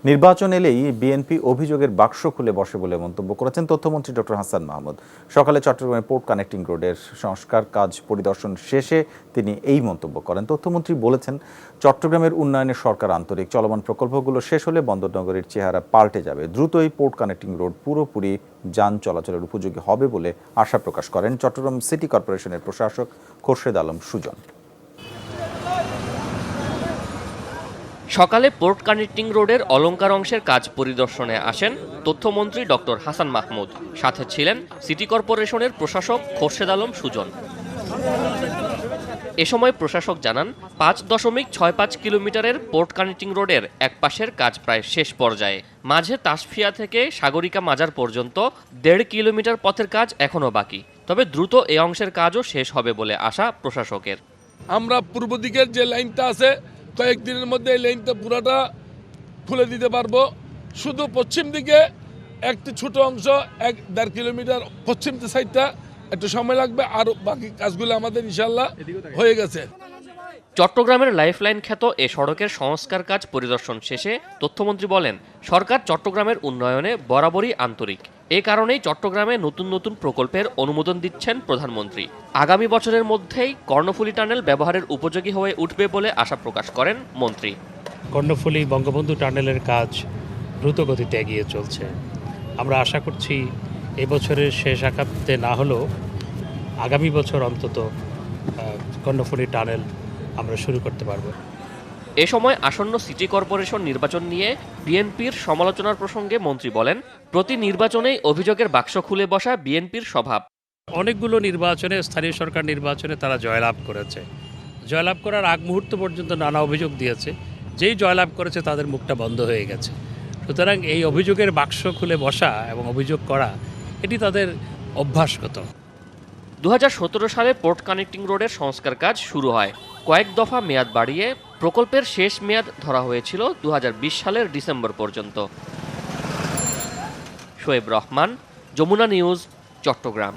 নির্বাচন এলেই বিএনপি অভিযোগের বাক্স খুলে বসে বলে মন্তব্য করেছেন তথ্যমন্ত্রী ডক্টর হাসান মাহমুদ। সকালে চট্টগ্রামের পোর্ট কানেক্টিং রোডের সংস্কার কাজ পরিদর্শন শেষে তিনি এই মন্তব্য করেন। তথ্যমন্ত্রী বলেছেন, চট্টগ্রামের উন্নয়নে সরকার আন্তরিক। চলমান প্রকল্পগুলো শেষ হলে বন্দরনগরীর চেহারা পাল্টে যাবে। দ্রুতই পোর্ট কানেক্টিং রোড পুরোপুরি যান চলাচলের উপযোগী হবে বলে আশা প্রকাশ করেন চট্টগ্রাম সিটি কর্পোরেশনের প্রশাসক খোরশেদ আলম সুজন। সকালে পোর্ট কানেক্টিং রোডের অলঙ্কার অংশের কাজ পরিদর্শনে আসেন তথ্যমন্ত্রী ডক্টর হাসান মাহমুদ। সাথে ছিলেন সিটি কর্পোরেশনের প্রশাসক খোরশেদ আলম সুজন। এ সময় প্রশাসক জানান, 5.65 কিলোমিটারের পোর্ট কানেক্টিং রোডের এক পাশের কাজ প্রায় শেষ পর্যায়ে। মাঝে তাসফিয়া থেকে সাগরিকা মাজার পর্যন্ত 1.5 কিলোমিটার পথের কাজ এখনও বাকি। তবে দ্রুত এই অংশের কাজও শেষ হবে বলে আশা প্রশাসকের। আমরা পূর্ব দিকের যে লাইনটা আছে, কয়েকদিনের মধ্যে এই লাইনটা পুরাটা খুলে দিতে পারবো। শুধু পশ্চিম দিকে একটি ছোট অংশ 1.5 কিলোমিটার পশ্চিম সাইডটা একটু সময় লাগবে, আর বাকি কাজগুলো আমাদের ইনশাল্লাহ হয়ে গেছে। চট্টগ্রামের লাইফলাইন খ্যাত এ সড়কের সংস্কার কাজ পরিদর্শন শেষে তথ্যমন্ত্রী বলেন, সরকার চট্টগ্রামের উন্নয়নে বরাবরই আন্তরিক। এ কারণেই চট্টগ্রামে নতুন নতুন প্রকল্পের অনুমোদন দিচ্ছেন প্রধানমন্ত্রী। আগামী বছরের মধ্যেই কর্ণফুলী টানেল ব্যবহারের উপযোগী হয়ে উঠবে বলে আশা প্রকাশ করেন মন্ত্রী। কর্ণফুলী বঙ্গবন্ধু টানেলের কাজ দ্রুত গতিতে এগিয়ে চলছে। আমরা আশা করছি এবছরের শেষ আকাতে না হলেও আগামী বছর অন্তত কর্ণফুলী টানেল আমরা শুরু করতে পারব। এ সময় আসন্ন সিটি কর্পোরেশন নির্বাচন নিয়ে বিএনপির সমালোচনার প্রসঙ্গে মন্ত্রী বলেন, প্রতি নির্বাচনেই অভিযোগের বাক্স খুলে বসা বিএনপির স্বভাব। অনেকগুলো নির্বাচনে, স্থানীয় সরকার নির্বাচনে তারা জয়লাভ করেছে। জয়লাভ করার আগ মুহূর্ত পর্যন্ত নানা অভিযোগ দিয়েছে। যেই জয়লাভ করেছে তাদের মুখটা বন্ধ হয়ে গেছে। সুতরাং এই অভিযোগের বাক্স খুলে বসা এবং অভিযোগ করা এটি তাদের অভ্যাসগত। 2017 সালে পোর্ট কানেক্টিং রোডের সংস্কার কাজ শুরু হয়। কয়েক দফা মেয়াদ বাড়িয়ে প্রকল্পের শেষ মেয়াদ ধরা হয়েছিল 2020 সালের ডিসেম্বর পর্যন্ত। শোয়েব রহমান, যমুনা নিউজ, চট্টগ্রাম।